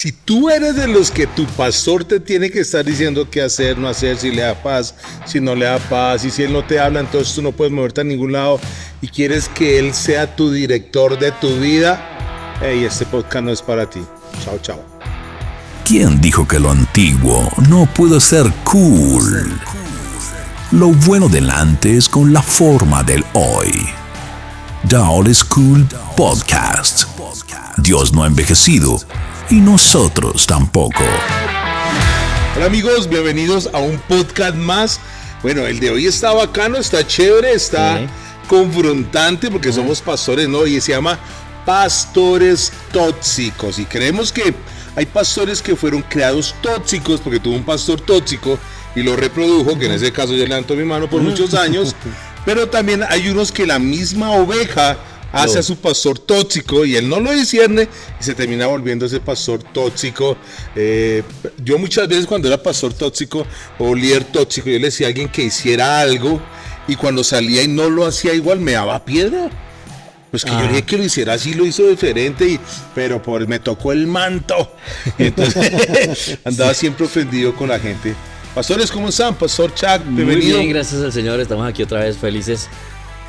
Si tú eres de los que tu pastor te tiene que estar diciendo qué hacer, no hacer, si le da paz, si no le da paz, y si él no te habla, entonces tú no puedes moverte a ningún lado y quieres que él sea tu director de tu vida, hey, este podcast no es para ti. Chao, chao. ¿Quién dijo que lo antiguo no puede ser cool? Lo bueno del antes con la forma del hoy. The Old School Podcast. Dios no ha envejecido y nosotros tampoco. Hola amigos, bienvenidos a un podcast más. Bueno, el de hoy está bacano, está chévere, está confrontante porque somos pastores, ¿no? Y se llama Pastores Tóxicos. Y creemos que hay pastores que fueron creados tóxicos porque tuvo un pastor tóxico y lo reprodujo, que en ese caso yo levanto mi mano por muchos años. Pero también hay unos que la misma oveja hace a su pastor tóxico y él no lo discierne y se termina volviendo ese pastor tóxico. Yo muchas veces cuando era pastor tóxico o líder tóxico, yo le decía a alguien que hiciera algo y cuando salía y no lo hacía igual me daba piedra. Pues que yo dije que lo hiciera así, lo hizo diferente, pero me tocó el manto. Entonces andaba siempre ofendido con la gente. Pastores, ¿cómo están? Pastor Chuck, bienvenido. Muy bien, gracias al Señor, estamos aquí otra vez felices,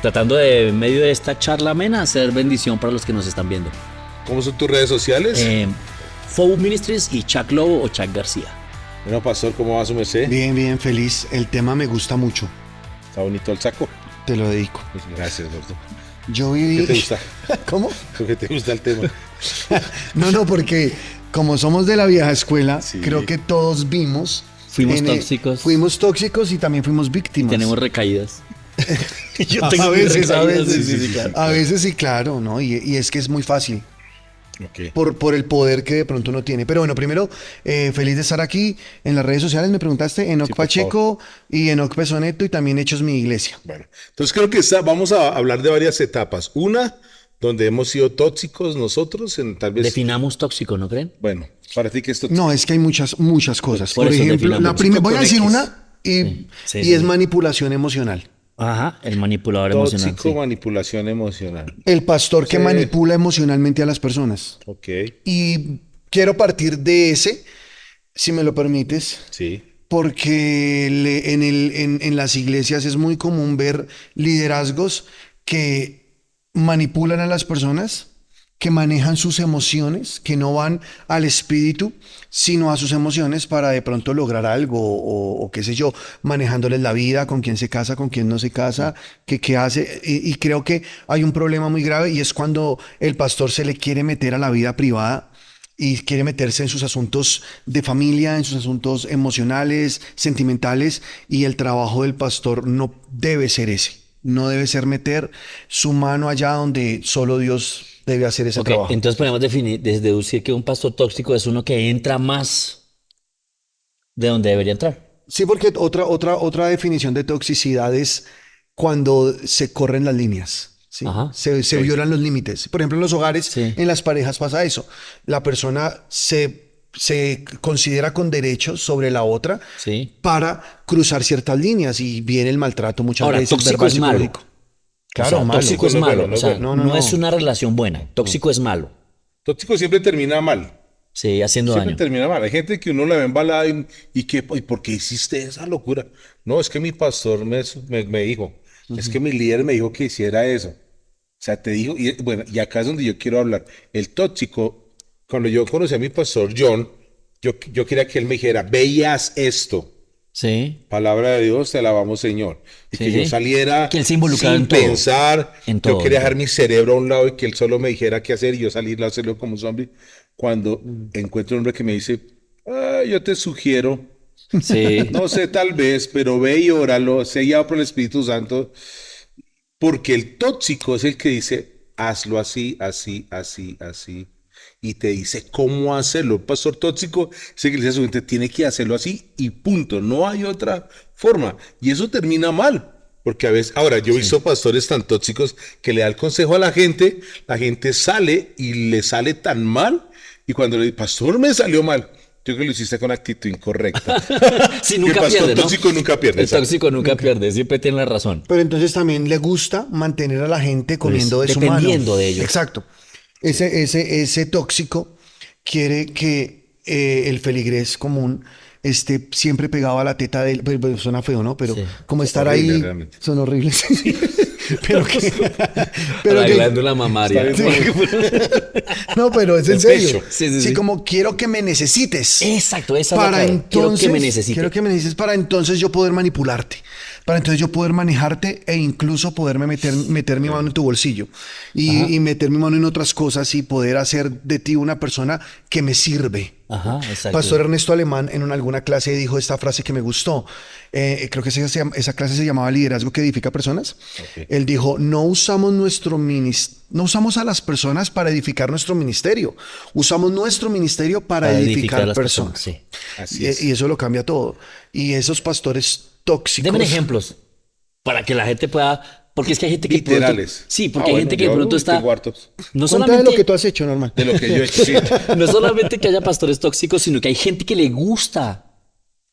tratando de, en medio de esta charla amena, hacer bendición para los que nos están viendo. ¿Cómo son tus redes sociales? Fow Ministries y Chuck Lobo o Chuck García. Bueno, Pastor, ¿cómo va su merced? Bien, bien, feliz. El tema me gusta mucho. Está bonito el saco. Te lo dedico. Gracias, gordo. Yo viví... ¿Qué te gusta? ¿Cómo? ¿Por qué te gusta el tema? No, porque como somos de la vieja escuela, Sí. creo que todos vimos... Fuimos tóxicos. Fuimos tóxicos y también fuimos víctimas. Tenemos recaídas. Yo A tengo mis veces, recaídas, sí, claro. A veces sí, claro, ¿no? Y es que es muy fácil. Okay. Por el poder que de pronto uno tiene. Pero bueno, primero, feliz de estar aquí en las redes sociales. Me preguntaste, Enoc Sí, por Pacheco y Enoc Pesoneto y también Hechos Mi Iglesia. Bueno, entonces creo que vamos a hablar de varias etapas. Una, donde hemos sido tóxicos nosotros, tal vez... Definamos tóxico, ¿no creen? Bueno, para ti, ¿qué es tóxico? No, es que hay muchas cosas. Por Por eso ejemplo, definamos. la primera, voy a Con decir X. una Sí, y es manipulación emocional. Ajá, el manipulador emocional. Tóxico, Sí. manipulación emocional. El pastor que Sí. manipula emocionalmente a las personas. Ok, Y quiero partir de ese, si me lo permites, sí. porque en las iglesias es muy común ver liderazgos que manipulan a las personas, que manejan sus emociones, que no van al espíritu, sino a sus emociones para de pronto lograr algo, o qué sé yo, manejándoles la vida, con quién se casa, con quién no se casa, qué hace. Y creo que hay un problema muy grave y es cuando el pastor se le quiere meter a la vida privada y quiere meterse en sus asuntos de familia, en sus asuntos emocionales, sentimentales, y el trabajo del pastor no debe ser ese. No debe ser meter su mano allá donde solo Dios debe hacer ese Ok, trabajo. entonces podemos deducir que un pastor tóxico es uno que entra más de donde debería entrar. Sí, porque otra definición de toxicidad es cuando se corren las líneas. ¿Sí? Ajá. Se violan los límites. Por ejemplo, en los hogares, Sí. en las parejas pasa eso. La persona se considera con derechos sobre la otra Sí. para cruzar ciertas líneas y viene el maltrato muchas Ahora, veces. tóxico verbal, es malo. psicológico. Claro, O sea, malo. tóxico es No es malo. bueno, O sea, no, no es una relación buena. Tóxico es malo. Tóxico siempre termina mal. Sí, haciendo Siempre daño. termina mal. Hay gente que uno la ve embalada y ¿por qué hiciste esa locura? No, es que mi pastor me dijo, es que mi líder me dijo que hiciera eso. O sea, te dijo, y bueno, y acá es donde yo quiero hablar. El tóxico, cuando yo conocí a mi pastor John, yo quería que él me dijera, veías esto. Sí. Palabra de Dios, te alabamos, Señor. Y Sí. que yo saliera Que él se involucrara sin en todo. pensar. En Yo todo. quería dejar mi cerebro a un lado y que él solo me dijera qué hacer y yo salir a hacerlo como un zombie. Cuando encuentro un hombre que me dice, yo te sugiero, Sí. no sé, tal vez, pero ve y óralo, sé guiado por el Espíritu Santo. Porque el tóxico es el que dice, hazlo así, así, así, así. Y te dice cómo hacerlo. El pastor tóxico es el que le dice a su gente, tiene que hacerlo así y punto. No hay otra forma. Y eso termina mal. Porque a veces, ahora yo he visto pastores tan tóxicos que le da el consejo a la gente sale y le sale tan mal. Y cuando le dice, pastor, me salió mal. Yo creo que lo hiciste con actitud incorrecta. Sí, El nunca pastor pierde, ¿no? tóxico nunca pierde. El exacto. tóxico nunca pierde, siempre tiene la razón. Pero entonces también le gusta mantener a la gente comiendo de su mano. dependiendo de ellos. Exacto. Ese tóxico quiere que el feligrés común esté siempre pegado a la teta de él. Pues, suena feo, ¿no? Pero Sí. como estar Horrible, ahí, realmente. son horribles. pero que, La pero que, glándula mamaria. Está bien. no, pero es en El serio. pecho. Sí. Como quiero que me necesites. Exacto, esa es la Para clave. entonces, Quiero que me necesites. quiero que me necesites para entonces yo poder manipularte, para entonces yo poder manejarte e incluso poderme meter mi mano en tu bolsillo y meter mi mano en otras cosas y poder hacer de ti una persona que me sirve. Ajá, exacto. Pastor Ernesto Alemán en alguna clase dijo esta frase que me gustó. Creo que esa clase se llamaba Liderazgo que edifica personas. Ok. Él dijo, no usamos no usamos a las personas para edificar nuestro ministerio. Usamos nuestro ministerio para edificar a las personas. Sí. Así es. Y eso lo cambia todo. Y esos pastores tóxicos. Denme ejemplos para que la gente pueda. Porque es que hay gente que. de pronto- Literales. sí, porque hay gente que de yo pronto está. tengo hartos. No Cuenta de solamente, lo que tú has hecho, normal. De lo que yo he hecho. Sí. no solamente que haya pastores tóxicos, sino que hay gente que le gusta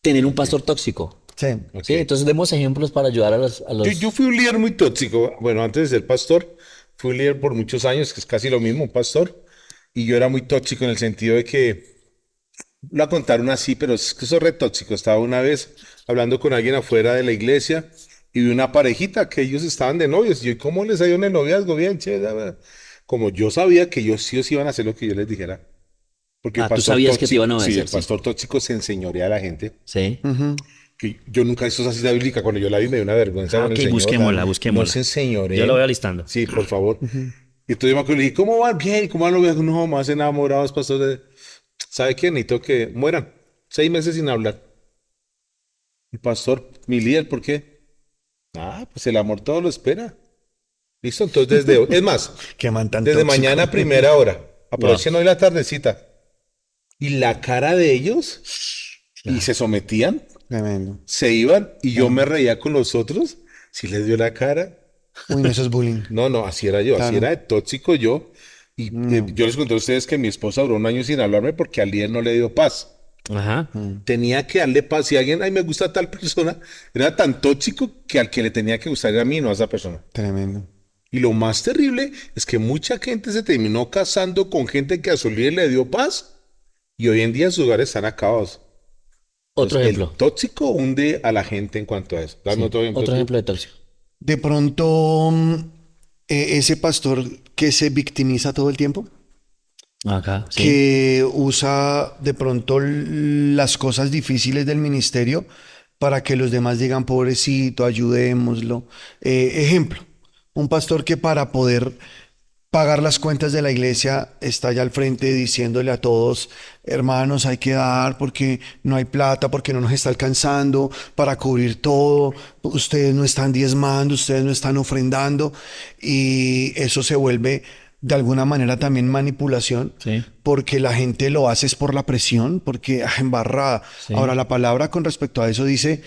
tener un pastor tóxico. Sí. Ok. Sí, entonces demos ejemplos para ayudar a los. Yo fui un líder muy tóxico. Bueno, antes de ser pastor, fui un líder por muchos años, que es casi lo mismo, un pastor. Y yo era muy tóxico en el sentido de que, lo voy a contar una así, pero es que soy re tóxico. Estaba una vez hablando con alguien afuera de la iglesia y vi una parejita que ellos estaban de novios. Y yo, ¿cómo les ha ido en el noviazgo? Bien, chévere. Como yo sabía que ellos sí o sí iban a hacer lo que yo les dijera. Porque Ah, tú sabías que te iban a obedecer, Sí, el sí. pastor tóxico se enseñorea a la gente. Sí. Que yo nunca he visto esa cita bíblica. Cuando yo la vi me dio una vergüenza. Ah, con el ok, Señor. busquémosla, No busquémosla. se enseñorea. Yo lo voy alistando. Sí, por favor. Y entonces yo me acuerdo y le dije, ¿cómo van? Bien, ¿y cómo van los viejos? No, más enamorados, pastor. ¿Sabe qué? Necesito que mueran 6 meses sin hablar. El pastor, mi líder, ¿por qué? Ah, pues el amor todo lo espera. Listo, entonces desde hoy. Es más, Qué man tan desde tóxico. mañana a primera hora. Aprovechen hoy la tardecita. Y la cara de ellos, y se sometían, Tremendo. se iban, y yo me reía con los otros. Si les dio la cara. Uy, no, eso es bullying. No, así era yo, así Claro. era de tóxico yo. Y yo les conté a ustedes que mi esposa duró un año sin hablarme porque al líder no le dio paz. Ajá. Tenía que darle paz. Si alguien, ay, me gusta tal persona, era tan tóxico que al que le tenía que gustar era a mí, no a esa persona. Tremendo. Y lo más terrible es que mucha gente se terminó casando con gente que a su líder le dio paz y hoy en día sus hogares están acabados. Otro Entonces, ejemplo. El tóxico hunde a la gente en cuanto a eso. Dame Sí, otro ejemplo. otro tú. ejemplo de tóxico. De pronto, ese pastor que se victimiza todo el tiempo, Acá. Sí. que usa de pronto las cosas difíciles del ministerio para que los demás digan, pobrecito, ayudémoslo. Ejemplo, un pastor que para poder pagar las cuentas de la iglesia está allá al frente diciéndole a todos, hermanos, hay que dar porque no hay plata, porque no nos está alcanzando para cubrir todo, ustedes no están diezmando, ustedes no están ofrendando, y eso se vuelve de alguna manera también manipulación, Sí. porque la gente lo hace es por la presión, porque embarrada. Sí. Ahora, la palabra con respecto a eso dice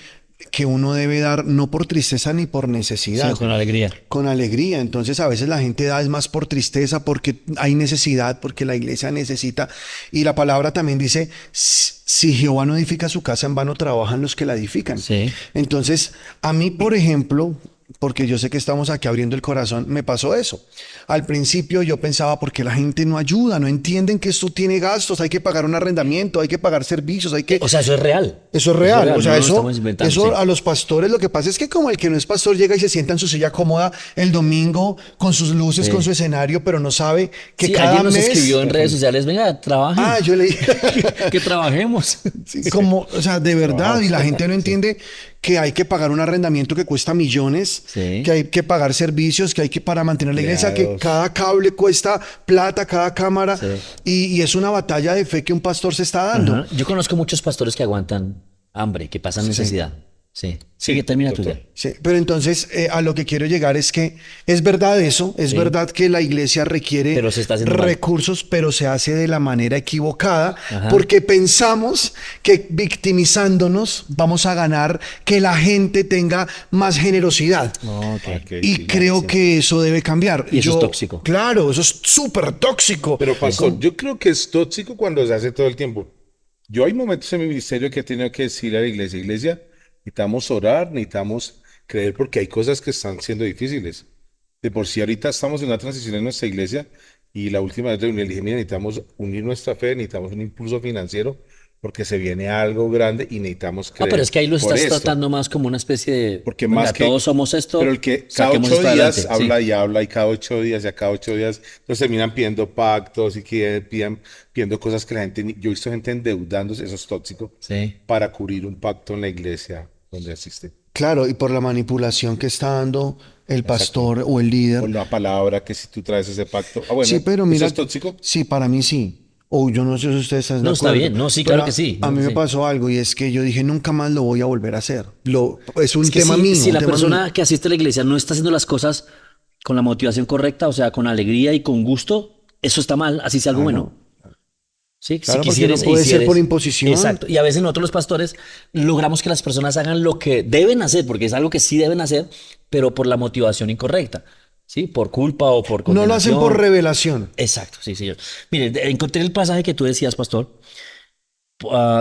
que uno debe dar no por tristeza ni por necesidad, Sí, con alegría. con alegría. Entonces a veces la gente da es más por tristeza, porque hay necesidad, porque la iglesia necesita. Y la palabra también dice, si Jehová no edifica su casa, en vano trabajan los que la edifican. Sí. Entonces, a mí, por ejemplo, porque yo sé que estamos aquí abriendo el corazón, me pasó eso. Al principio yo pensaba, porque la gente no ayuda, no entienden que esto tiene gastos, hay que pagar un arrendamiento, hay que pagar servicios, hay que... O sea, eso es real. Eso es real. O sea, no lo eso, estamos inventando, eso sí. a los pastores lo que pasa es que como el que no es pastor llega y se sienta en su silla cómoda el domingo con sus luces, Sí. con su escenario, pero no sabe que Sí, cada alguien nos mes... escribió en redes sociales, venga, trabajen. Ah, yo leí... Que trabajemos. Sí, como, o sea, de verdad, y la gente no entiende que hay que pagar un arrendamiento que cuesta millones, Sí. que hay que pagar servicios, que hay que para mantener la iglesia, que Empleados. cada cable cuesta plata, cada cámara, Sí. y es una batalla de fe que un pastor se está dando. Ajá. Yo conozco muchos pastores que aguantan hambre, que pasan necesidad. Sí. Sigue, termina tu doctor. idea. Sí, pero entonces a lo que quiero llegar es que es verdad eso, es Sí. verdad que la iglesia requiere Pero se está haciendo mal. recursos, pero se hace de la manera equivocada, Ajá. porque pensamos que victimizándonos vamos a ganar que la gente tenga más generosidad. Ok. Ok, Y sí. creo que eso debe cambiar. Y eso es tóxico. Claro, eso es súper tóxico. Pero pastor, yo creo que es tóxico cuando se hace todo el tiempo. Yo hay momentos en mi ministerio que he tenido que decirle a la iglesia, necesitamos orar, necesitamos creer porque hay cosas que están siendo difíciles. De por sí ahorita estamos en una transición en nuestra iglesia Y la última vez reunión le dije, mira, necesitamos unir nuestra fe, necesitamos un impulso financiero porque se viene algo grande y necesitamos Ah, creer pero es que ahí lo por estás esto. tratando más como una especie de... Porque venga, más que todos somos esto, pero el que cada saquemos 8 esto días adelante. habla Sí. y habla y cada 8 días y a cada 8 días entonces terminan pidiendo pactos y que pidiendo cosas que la gente yo he visto gente endeudándose, eso es tóxico, Sí. para cubrir un pacto en la iglesia donde asiste. Claro, y por la manipulación que está dando el pastor o el O líder. la palabra que si tú traes ese pacto, bueno, Sí, pero ¿eso mira, es tóxico? sí, para mí sí. O yo no sé si ustedes están de No, está acuerdo. bien. No, sí, Pero claro que sí. A No, mí me sí. pasó algo y es que yo dije, nunca más lo voy a volver a hacer. Es un Es que tema si, mío. si un la tema persona mío. que asiste a la iglesia no está haciendo las cosas con la motivación correcta, o sea, con alegría y con gusto, eso está mal, así sea algo bueno. Sí, Claro, si porque no quisieres, puede ser hicieres. por imposición. Exacto. Y a veces nosotros los pastores logramos que las personas hagan lo que deben hacer, porque es algo que sí deben hacer, pero por la motivación incorrecta. ¿Sí? Por culpa o por No lo hacen por condenación. revelación. Exacto, sí, señor. Mire, encontré el pasaje que tú decías, pastor.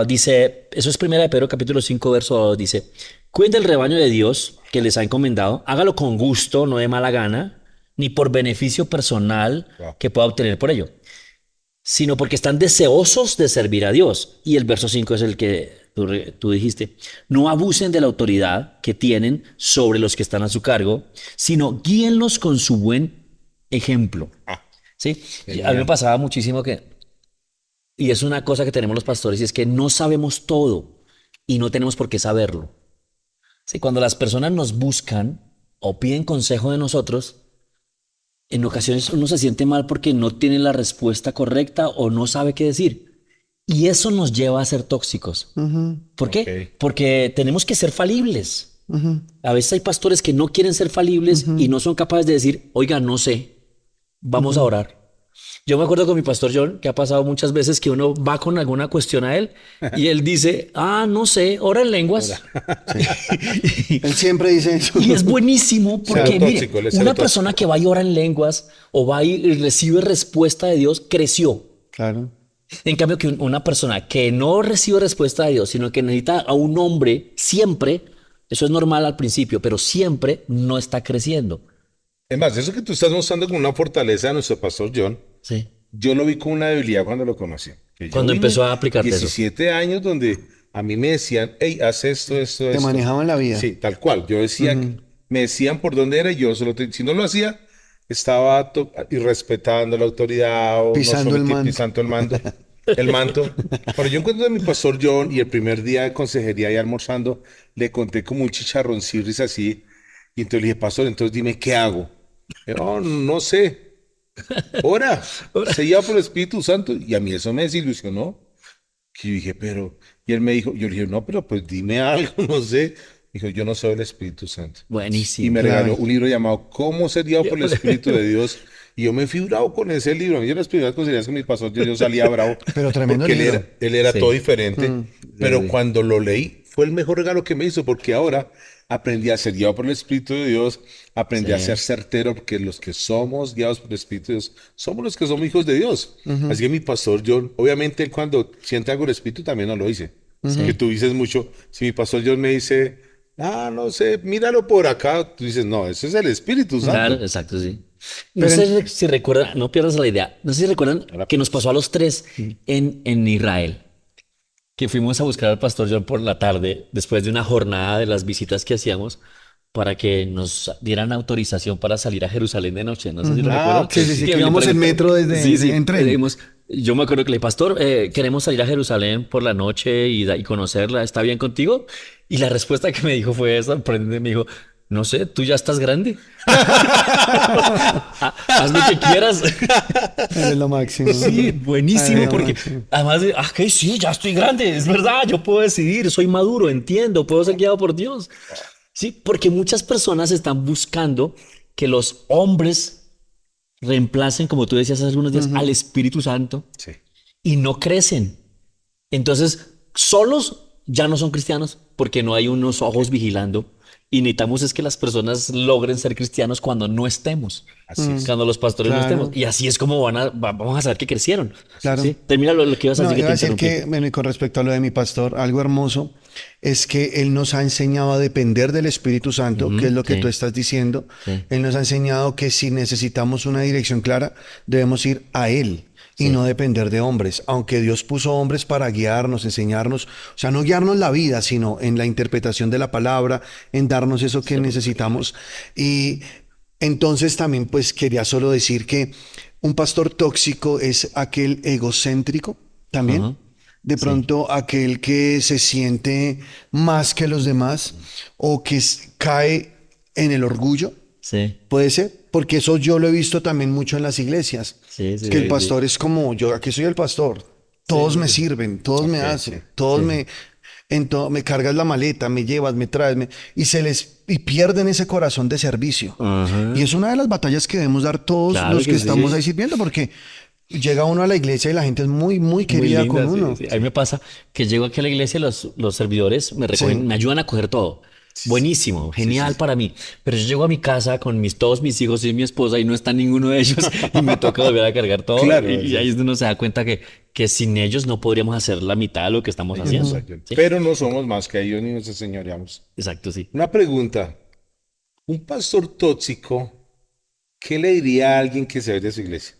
Dice, eso es primera de Pedro capítulo 5, verso 2, dice, cuiden del rebaño de Dios que les ha encomendado, hágalo con gusto, no de mala gana, ni por beneficio personal Wow. que pueda obtener por ello, sino porque están deseosos de servir a Dios. Y el verso 5 es el que tú dijiste. No abusen de la autoridad que tienen sobre los que están a su cargo, sino guíenlos con su buen ejemplo. Ah, ¿Sí? genial. A mí me pasaba muchísimo y es una cosa que tenemos los pastores, y es que no sabemos todo y no tenemos por qué saberlo. ¿Sí? Cuando las personas nos buscan o piden consejo de nosotros, en ocasiones uno se siente mal porque no tiene la respuesta correcta o no sabe qué decir. Y eso nos lleva a ser tóxicos. ¿Por qué? Ok. Porque tenemos que ser falibles. A veces hay pastores que no quieren ser falibles y no son capaces de decir, oiga, no sé, vamos a orar. Yo me acuerdo con mi pastor John, que ha pasado muchas veces que uno va con alguna cuestión a él y él dice, no sé, ora en lenguas. Él siempre dice eso. Y es buenísimo porque, Cero mire, tóxico, él es cero una tóxico. persona que va y ora en lenguas o va y recibe respuesta de Dios, creció. Claro. En cambio, que una persona que no recibe respuesta de Dios, sino que necesita a un hombre siempre, eso es normal al principio, pero siempre no está creciendo. Es más, eso que tú estás mostrando como una fortaleza de nuestro pastor John, Sí. yo lo vi como una debilidad cuando lo conocí. Que yo Cuando vine empezó a aplicarte eso. 17 años donde a mí me decían, hey, haz esto, esto, Te esto. manejaban la vida. Sí, tal cual. Yo decía, me decían por dónde era y yo solo, si no lo hacía, estaba irrespetando la autoridad o Pisando el manto. pisando el mando. El manto. Pero yo encuentro a mi pastor John y el primer día de consejería y almorzando, le conté como un chicharroncirris así. Y entonces le dije, pastor, entonces dime qué hago. No, no sé. Ora, sellado por el Espíritu Santo. Y a mí eso me desilusionó. Y yo dije, pero, y él me dijo, yo le dije, no, pero pues dime algo, no sé. Dijo, yo no soy el Espíritu Santo. Buenísimo. Y me Claro. regaló un libro llamado ¿Cómo ser guiado por el Espíritu de Dios? Y yo me fui bravo con ese libro. Yo las primeras consejerías con mi pastor, yo salía bravo. Pero tremendo porque libro. él era Sí. todo diferente. Pero sí. cuando lo leí, fue el mejor regalo que me hizo, porque ahora aprendí a ser guiado por el Espíritu de Dios, aprendí a Sí. ser certero, porque los que somos guiados por el Espíritu de Dios, somos los que somos hijos de Dios. Así que mi pastor John, obviamente él cuando siente algo del Espíritu también no lo dice. Que tú dices mucho, si mi pastor John me dice, no sé, míralo por acá, tú dices, no, ese es el Espíritu Santo. Claro, exacto, sí. No Pero sé si recuerdan, no pierdas la idea, no sé si recuerdan que nos pasó a los tres en Israel, que fuimos a buscar al pastor John por la tarde, después de una jornada de las visitas que hacíamos, para que nos dieran autorización para salir a Jerusalén de noche. No sé si lo recuerdan. sí, sí, sí, que le íbamos en pregunté- metro desde- en tren. le dijimos, yo me acuerdo que le dije, pastor, queremos salir a Jerusalén por la noche y conocerla, ¿está bien contigo? Y la respuesta que me dijo fue sorprendente, me dijo, no sé, tú ya estás grande. Haz lo que quieras. Eres lo máximo. Sí, buenísimo, Ay, porque máximo. además de, que sí, ya estoy grande, es verdad, yo puedo decidir, soy maduro, entiendo, puedo ser guiado por Dios. Sí, porque muchas personas están buscando que los hombres reemplacen, como tú decías hace algunos días, al Espíritu Santo Sí. y no crecen. Entonces, solos ya no son cristianos porque no hay unos ojos vigilando. Y necesitamos es que las personas logren ser cristianos cuando no estemos. Así es. Cuando los pastores Claro. no estemos. Y así es como vamos a saber que crecieron. Claro. ¿Sí? Termina lo que ibas a No, decir, que iba te a decir interrumpí. que, bueno, y con respecto a lo de mi pastor, algo hermoso es que él nos ha enseñado a depender del Espíritu Santo, que es lo que sí. tú estás diciendo. Sí. Él nos ha enseñado que si necesitamos una dirección clara, debemos ir a Él y no depender de hombres, aunque Dios puso hombres para guiarnos, enseñarnos, o sea, no guiarnos la vida, sino en la interpretación de la palabra, en darnos eso que necesitamos. Y entonces también pues quería solo decir que un pastor tóxico es aquel egocéntrico también. Ajá. De pronto aquel que se siente más que los demás o que cae en el orgullo. Sí. Puede ser, porque eso yo lo he visto también mucho en las iglesias. Sí, sí, que el sí, pastor es como, yo aquí soy el pastor, todos me sirven, todos me hacen, todos me cargas la maleta, me llevas, me traes, y pierden ese corazón de servicio. Ajá. Y es una de las batallas que debemos dar todos Claro los que que sí. estamos ahí sirviendo, porque llega uno a la iglesia y la gente es muy, muy querida Muy linda, con sí, uno. sí. A mí me pasa que llego aquí a la iglesia y los servidores me recogen, Sí. me ayudan a coger todo. Buenísimo, genial para mí. Pero yo llego a mi casa con todos mis hijos y mi esposa y no está ninguno de ellos y me toca volver a cargar todo. Claro, y sí. ahí es donde uno se da cuenta que sin ellos no podríamos hacer la mitad de lo que estamos haciendo. Exacto. ¿Sí? Pero no somos más que ellos ni nos enseñoreamos. Exacto, sí. Una pregunta. Un pastor tóxico, ¿qué le diría a alguien que se ve de su iglesia?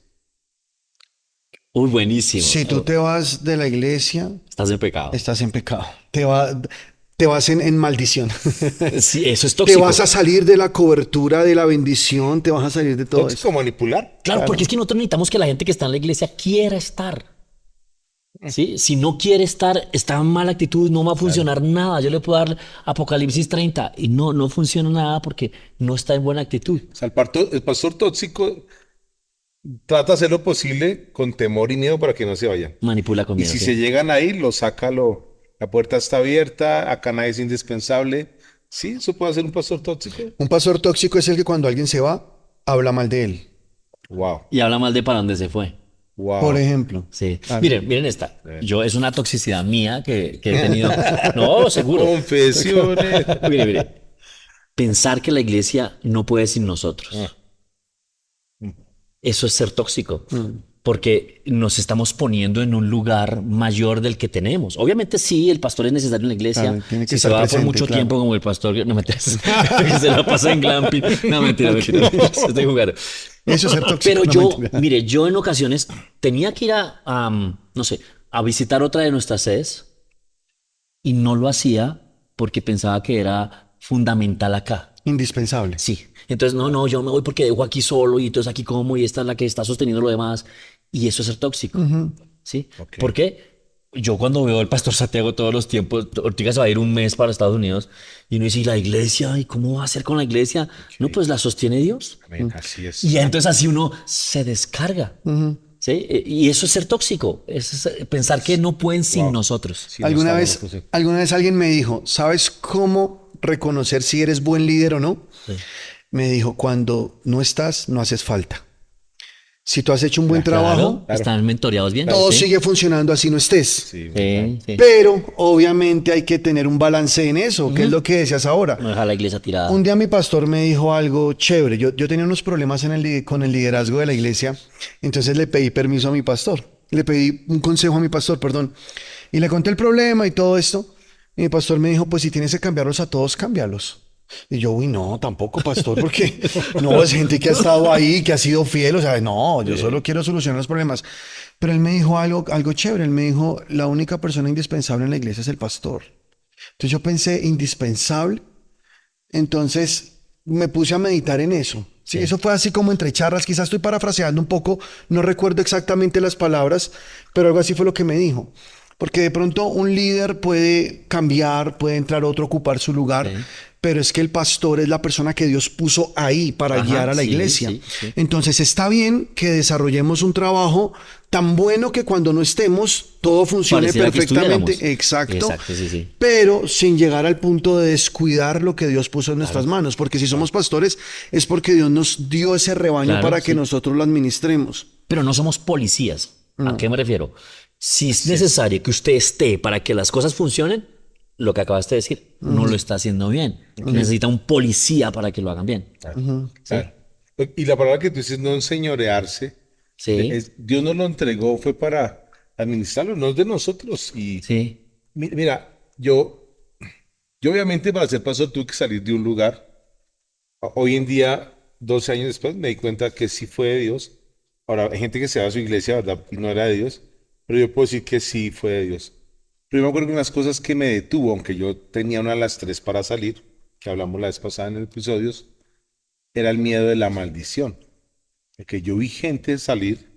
Uy, buenísimo. Si tú te vas de la iglesia, Estás en pecado. estás en pecado. Te vas en maldición. Sí, eso es Te tóxico. vas a salir de la cobertura, de la bendición, te vas a salir de todo eso. ¿Tóxico manipular? Claro, porque es que nosotros necesitamos que la gente que está en la iglesia quiera estar. ¿Sí? Si no quiere estar, está en mala actitud, no va a funcionar nada. Yo le puedo dar Apocalipsis 30 y no funciona nada porque no está en buena actitud. O sea, el pastor tóxico trata de hacer lo posible con temor y miedo para que no se vayan. Manipula Y conmigo. si se llegan ahí, lo saca, la puerta está abierta, acá nadie es indispensable. Sí, eso puede hacer un pastor tóxico. Un pastor tóxico es el que cuando alguien se va, habla mal de él. Wow, Y habla mal de para dónde se fue. wow. Por ejemplo. Sí. Miren esta. Yo es una toxicidad mía que he tenido. No, seguro. Confesiones. Mire. Pensar que la iglesia no puede sin nosotros. Eso es ser tóxico. Porque nos estamos poniendo en un lugar mayor del que tenemos. Obviamente sí, el pastor es necesario en la iglesia. Claro, tiene que Si se estar va por presente, mucho claro. tiempo como el pastor, no mentiras, que se la pasa en glamping. No, mentira. Estoy jugando. Eso es ser tóxico. Pero no, yo, mentira. mire, yo en ocasiones tenía que ir no sé, a visitar otra de nuestras sedes y no lo hacía porque pensaba que era fundamental acá. Indispensable. Sí. Entonces, no, yo me voy porque dejo aquí solo y entonces aquí como y esta es la que está sosteniendo lo demás. Y eso es ser tóxico. ¿Sí? Ok. Porque yo cuando veo al pastor Santiago todos los tiempos, Ortiga se va a ir un mes para Estados Unidos y uno dice, ¿y la iglesia? ¿Y cómo va a ser con la iglesia? No, pues la sostiene Dios. Amén, así es. Y entonces así uno se descarga. ¿Sí? Y eso es ser tóxico. Es pensar que no pueden sin nosotros. Sí, no ¿Alguna estamos, vez, José. alguna vez alguien me dijo, ¿sabes cómo reconocer si eres buen líder o no? Me dijo, cuando no estás, no haces falta. Si tú has hecho un buen trabajo, Claro, están mentoreados bien. todo Sí. sigue funcionando así no estés. Sí, Sí, sí. Pero obviamente hay que tener un balance en eso, que es lo que decías ahora. No deja la iglesia tirada. Un día mi pastor me dijo algo chévere. Yo tenía unos problemas con el liderazgo de la iglesia, entonces le pedí permiso a mi pastor. Le pedí un consejo a mi pastor, perdón. Y le conté el problema y todo esto. Y mi pastor me dijo, pues si tienes que cambiarlos a todos, cámbialos. Y yo, uy, no, tampoco, pastor, porque no, es gente que ha estado ahí, que ha sido fiel, o sea, no, yo solo quiero solucionar los problemas. Pero él me dijo algo chévere, él me dijo, la única persona indispensable en la iglesia es el pastor. Entonces yo pensé, indispensable, entonces me puse a meditar en eso. Sí, eso fue así como entre charlas, quizás estoy parafraseando un poco, no recuerdo exactamente las palabras, pero algo así fue lo que me dijo. Porque de pronto un líder puede cambiar, puede entrar otro a ocupar su lugar, pero es que el pastor es la persona que Dios puso ahí para guiar a la sí, iglesia. sí. Entonces está bien que desarrollemos un trabajo tan bueno que cuando no estemos todo funcione Pareciera que perfectamente. estuviéramos. Exacto. Exacto, sí. Pero sin llegar al punto de descuidar lo que Dios puso en nuestras manos. Porque si somos pastores es porque Dios nos dio ese rebaño Claro, para que sí. nosotros lo administremos. Pero no somos policías. ¿A qué me refiero? Si es necesario que usted esté para que las cosas funcionen, lo que acabaste de decir, no lo está haciendo bien. Necesita un policía para que lo hagan bien. Claro. Y la palabra que tú dices, no enseñorearse, Sí, Dios nos lo entregó, fue para administrarlo, no es de nosotros. Y sí, mira, yo obviamente para ser pastor tuve que salir de un lugar. Hoy en día, 12 años después, me di cuenta que sí fue de Dios. Ahora, hay gente que se va a su iglesia, ¿verdad? Y no era de Dios, pero yo puedo decir que sí fue de Dios. Pero yo me acuerdo que unas cosas que me detuvo, aunque yo tenía una de las tres para salir, que hablamos la vez pasada en el episodio, era el miedo de la maldición. Que yo vi gente salir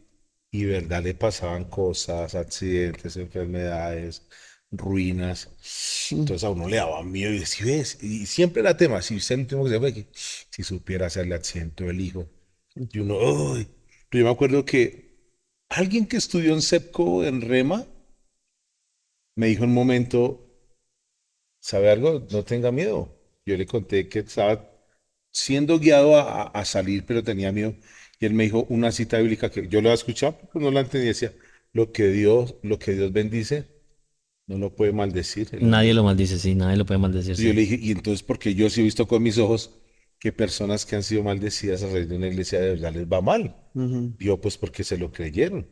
y de verdad le pasaban cosas, accidentes, enfermedades, ruinas. Entonces a uno le daba miedo y decía, ¿ves? Y siempre era tema, si usted el último que se fue, que si supiera hacerle accidente el hijo. Y uno, ¡ay! Pero yo me acuerdo que alguien que estudió en SEPCO, en Rema, me dijo en un momento, ¿sabe algo? No tenga miedo. Yo le conté que estaba siendo guiado a salir, pero tenía miedo. Y él me dijo una cita bíblica que yo la había escuchado, pero no la entendía. Decía, lo que Dios bendice, no lo puede maldecir. nadie lo maldice, sí, nadie lo puede maldecir. Y yo Sí. le dije, y entonces, porque yo sí he visto con mis ojos que personas que han sido maldecidas a raíz de una iglesia de verdad les va mal. Digo, pues porque se lo creyeron.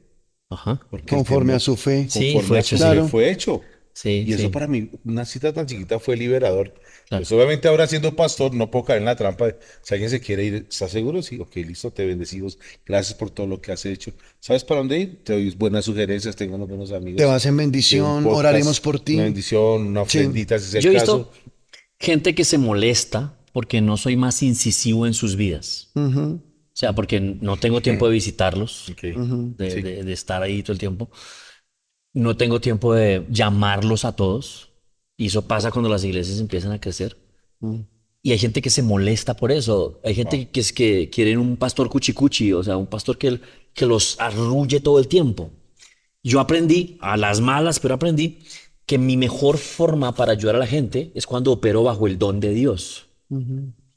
Ajá. Porque el Conforme tema- a su fe. Sí, conforme fue a hecho, su sí. fe Claro. fue hecho. Sí, Y eso sí. para mí, una cita tan chiquita fue liberador. Claro. Pues obviamente ahora siendo pastor no puedo caer en la trampa de, si alguien se quiere ir, ¿estás seguro? Sí, ok, listo, te bendecimos. Gracias por todo lo que has hecho. ¿Sabes para dónde ir? Te doy buenas sugerencias, tengo unos buenos amigos. Te vas en de un bendición, podcast, oraremos por ti. Una bendición, una Sí. ofrendita, si es el Yo he caso. visto gente que se molesta porque no soy más incisivo en sus vidas. O sea, porque no tengo tiempo de visitarlos, Ok. de, de estar ahí todo el tiempo. No tengo tiempo de llamarlos a todos. Y eso pasa cuando las iglesias empiezan a crecer. Y hay gente que se molesta por eso. Hay gente que es que quieren un pastor cuchicuchi, o sea, un pastor que los arrulle todo el tiempo. Yo aprendí, a las malas, pero aprendí que mi mejor forma para ayudar a la gente es cuando opero bajo el don de Dios.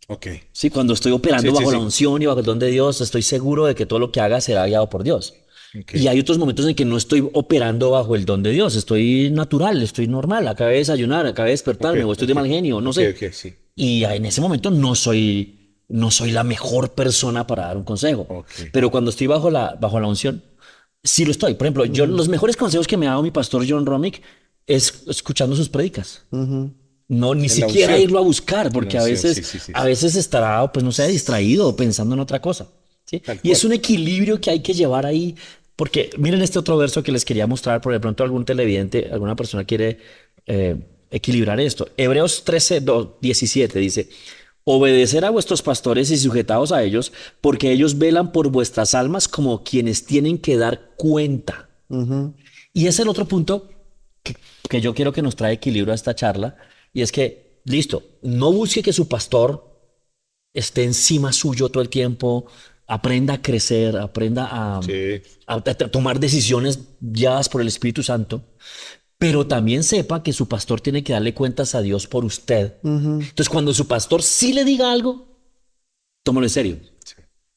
Ok. Sí, cuando estoy operando Sí, sí, bajo la sí. unción y bajo el don de Dios, estoy seguro de que todo lo que haga será guiado por Dios. Ok. Y hay otros momentos en que no estoy operando bajo el don de Dios, estoy natural, estoy normal, acabé de desayunar, acabé de despertarme, Ok, o estoy de ok. mal genio, no Ok, sé. ok, sí. Y en ese momento no soy la mejor persona para dar un consejo. Ok. Pero cuando estoy bajo la unción, sí lo estoy. Por ejemplo, yo los mejores consejos que me ha dado mi pastor John Romick es escuchando sus predicas. No, ni la siquiera unción. irlo a buscar, porque En a la unción, veces, sí, sí, sí, a sí. veces estará, pues no sé, distraído o pensando en otra cosa. ¿sí? Tal Y es cual. un equilibrio que hay que llevar ahí, porque miren este otro verso que les quería mostrar, por de pronto algún televidente, alguna persona quiere equilibrar esto. Hebreos 13, 17 dice, obedecer a vuestros pastores y sujetaos a ellos, porque ellos velan por vuestras almas como quienes tienen que dar cuenta. Y es el otro punto que yo quiero que nos trae equilibrio a esta charla, y es que, listo, no busque que su pastor esté encima suyo todo el tiempo, aprenda a crecer, aprenda Sí. a tomar decisiones guiadas por el Espíritu Santo, pero también sepa que su pastor tiene que darle cuentas a Dios por usted. Entonces, cuando su pastor sí le diga algo, tómalo en serio.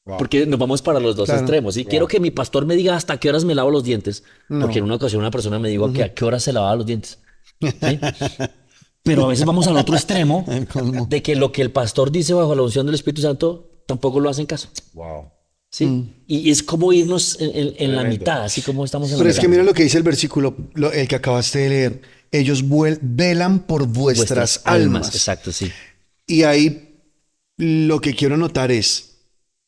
Wow. Porque nos vamos para los dos Claro. extremos. Y quiero que mi pastor me diga hasta qué horas me lavo los dientes. No. Porque en una ocasión una persona me dijo que a qué horas se lavaba los dientes. ¿Sí? Pero a veces vamos al otro extremo El colmo. de que lo que el pastor dice bajo la unción del Espíritu Santo tampoco lo hacen caso. Wow. ¿Sí? Y es como irnos en la Tremendo. mitad, así como estamos en Pero la es mitad. que mira lo que dice el versículo, el que acabaste de leer. Ellos velan por vuestras almas. Exacto, sí. Y ahí lo que quiero notar es,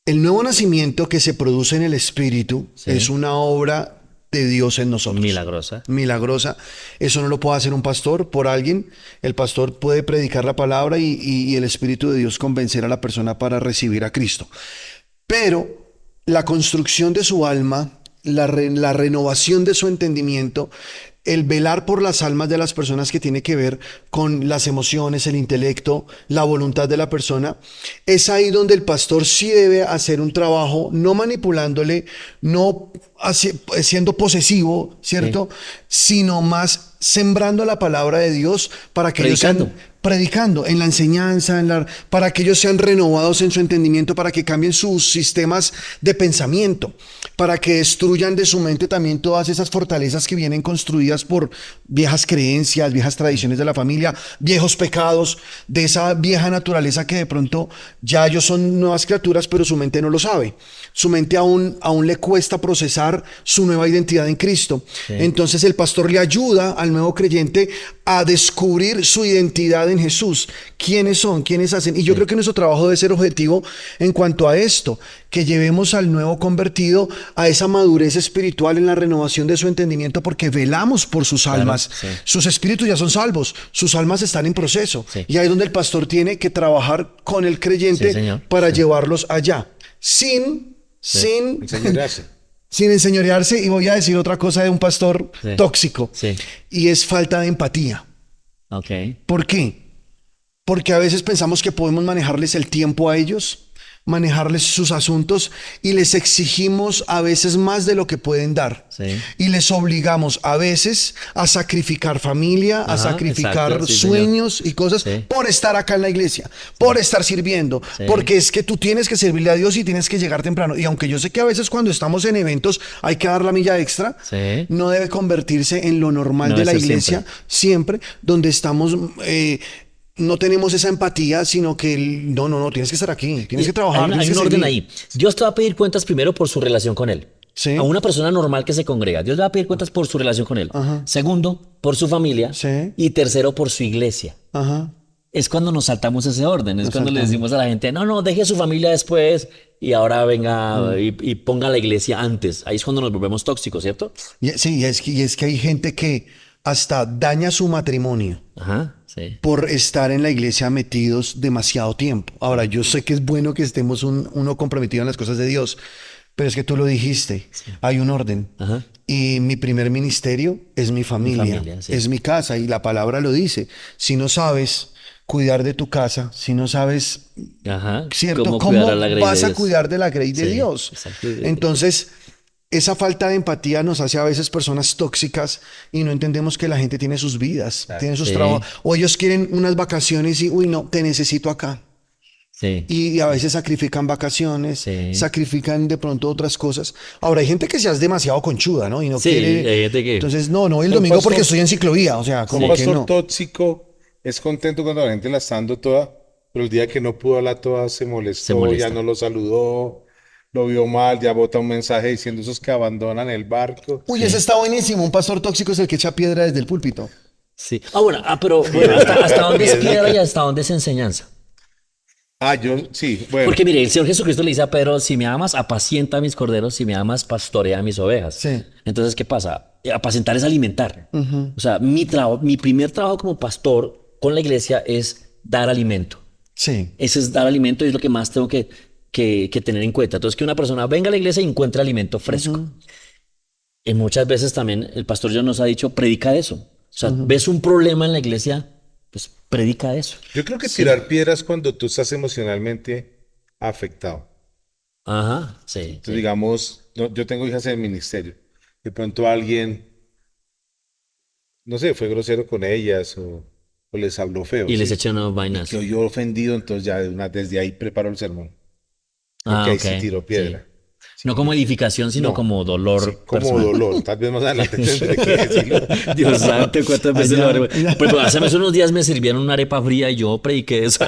el nuevo nacimiento que se produce en el Espíritu Sí. es una obra de Dios en nosotros. Milagrosa. Milagrosa. Eso no lo puede hacer un pastor por alguien. El pastor puede predicar la palabra y el Espíritu de Dios convencer a la persona para recibir a Cristo. Pero la construcción de su alma, la renovación de su entendimiento, el velar por las almas de las personas que tiene que ver con las emociones, el intelecto, la voluntad de la persona, es ahí donde el pastor sí debe hacer un trabajo, no manipulándole, no siendo posesivo, ¿cierto? Sino más sembrando la palabra de Dios para que ellos sean predicando en la enseñanza, para que ellos sean renovados en su entendimiento, para que cambien sus sistemas de pensamiento, para que destruyan de su mente también todas esas fortalezas que vienen construidas por viejas creencias, viejas tradiciones de la familia, viejos pecados, de esa vieja naturaleza que de pronto ya ellos son nuevas criaturas, pero su mente no lo sabe. Su mente aún le cuesta procesar su nueva identidad en Cristo. Sí. Entonces el pastor le ayuda al nuevo creyente a descubrir su identidad en Jesús. ¿Quiénes son? ¿Quiénes hacen? Y yo creo que nuestro trabajo debe ser objetivo en cuanto a esto, que llevemos al nuevo convertido a esa madurez espiritual en la renovación de su entendimiento, porque velamos por sus almas. Claro, sí. Sus espíritus ya son salvos, sus almas están en proceso. Sí. Y ahí es donde el pastor tiene que trabajar con el creyente para llevarlos allá, sin enseñorearse. Y voy a decir otra cosa de un pastor tóxico, y es falta de empatía. ¿Por qué? Porque a veces pensamos que podemos manejarles el tiempo a ellos, manejarles sus asuntos, y les exigimos a veces más de lo que pueden dar. Y les obligamos a veces a sacrificar familia, a sacrificar sueños y cosas por estar acá en la iglesia, por estar sirviendo, porque es que tú tienes que servirle a Dios y tienes que llegar temprano. Y aunque yo sé que a veces cuando estamos en eventos hay que dar la milla extra, no debe convertirse en lo normal de la iglesia siempre donde estamos... no tenemos esa empatía, sino que no, tienes que estar aquí, tienes que trabajar. Hay un orden ahí. Dios te va a pedir cuentas primero por su relación con Él. A una persona normal que se congrega, Dios le va a pedir cuentas por su relación con Él. Segundo, por su familia. Y tercero, por su iglesia. Es cuando nos saltamos ese orden. Es cuando le decimos a la gente, no, deje a su familia después y ahora venga y ponga la iglesia antes. Ahí es cuando nos volvemos tóxicos, ¿cierto? Sí, y es que hay gente que hasta daña su matrimonio. Por estar en la iglesia metidos demasiado tiempo. Ahora, yo sé que es bueno que estemos uno comprometido en las cosas de Dios, pero es que tú lo dijiste, hay un orden. Y mi primer ministerio es mi familia, es mi casa, y la palabra lo dice. Si no sabes cuidar de tu casa, si no sabes, ¿cierto? ¿Cómo vas a cuidar de la grey de Dios? Entonces... esa falta de empatía nos hace a veces personas tóxicas y no entendemos que la gente tiene sus vidas, tiene sus trabajos, o ellos quieren unas vacaciones y, no, te necesito acá. Y a veces sacrifican vacaciones, sacrifican de pronto otras cosas. Ahora, hay gente que se hace demasiado conchuda, ¿no? Y no quiere... hay gente que... Entonces, no, el domingo pastor, porque estoy en ciclovía, o sea, como que no. Un pastor tóxico es contento cuando la gente la está dando toda, pero el día que no pudo hablar toda se molestó, ya no lo saludó. Lo vio mal, ya bota un mensaje diciendo esos que abandonan el barco. Uy, ese está buenísimo. Un pastor tóxico es el que echa piedra desde el púlpito. Pero ¿hasta dónde es piedra y hasta dónde es enseñanza? Bueno. Porque mire, el Señor Jesucristo le dice a Pedro, si me amas, apacienta mis corderos, si me amas, pastorea mis ovejas. Entonces, ¿qué pasa? Apacentar es alimentar. O sea, mi primer trabajo como pastor con la iglesia es dar alimento. Ese es dar alimento y es lo que más tengo que tener en cuenta. Entonces, que una persona venga a la iglesia y encuentre alimento fresco. Y muchas veces también el pastor ya nos ha dicho, predica eso. O sea, ves un problema en la iglesia, pues predica eso. Yo creo que tirar piedras cuando tú estás emocionalmente afectado. Entonces, digamos, yo tengo hijas en el ministerio. De pronto alguien, no sé, fue grosero con ellas o les habló feo. Y les echa unas vainas. Y yo ofendido, entonces ya desde ahí preparo el sermón. Porque ahí sí tiro piedra. No como edificación, sino como dolor. Como dolor. Tal vez más adelante tendré que decirlo. Dios santo, ¿cuántas veces lo haré? Pues hace unos días me sirvieron una arepa fría y yo prediqué eso.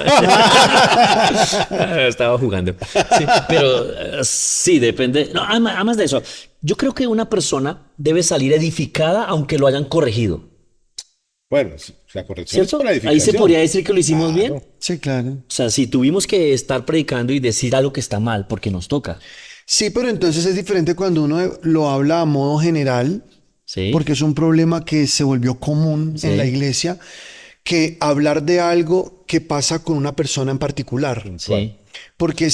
Estaba jugando. Pero sí, depende. No, además de eso, yo creo que una persona debe salir edificada aunque lo hayan corregido. Bueno, la corrección es por la edificación. Ahí se podría decir que lo hicimos bien. Sí, claro. O sea, si tuvimos que estar predicando y decir algo que está mal porque nos toca. Sí, pero entonces es diferente cuando uno lo habla a modo general, porque es un problema que se volvió común en la iglesia, que hablar de algo que pasa con una persona en particular. Porque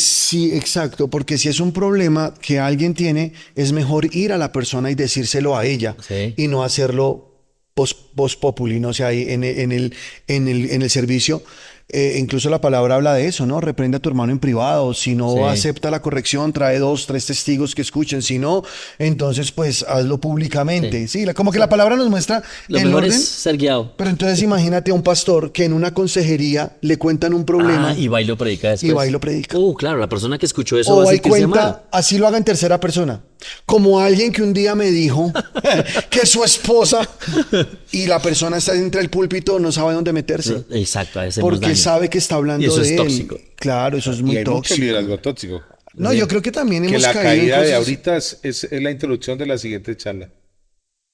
porque si es un problema que alguien tiene, es mejor ir a la persona y decírselo a ella y no hacerlo post populi, no sé, ahí en el servicio, incluso la palabra habla de eso, ¿no? Reprende a tu hermano en privado. Si no Sí. acepta la corrección, trae 2, 3 testigos que escuchen. Si no, entonces pues hazlo públicamente. Sí, como que la palabra nos muestra Lo el mejor orden. es ser guiado. Pero entonces imagínate a un pastor que en una consejería le cuentan un problema Y va y lo predica después. y va y lo predica. Claro, la persona que escuchó eso O va a va y sentirse mal. cuenta, así lo haga en tercera persona. Como alguien que un día me dijo que su esposa y la persona está entre el púlpito, no sabe dónde meterse. Exacto, a ese nos Porque daña. sabe que está hablando Y eso de es él. tóxico. Claro, eso es Y muy hay mucho tóxico. liderazgo tóxico. No, yo creo que también Que hemos la caído en caída de cosas- ahorita es la introducción de la siguiente charla.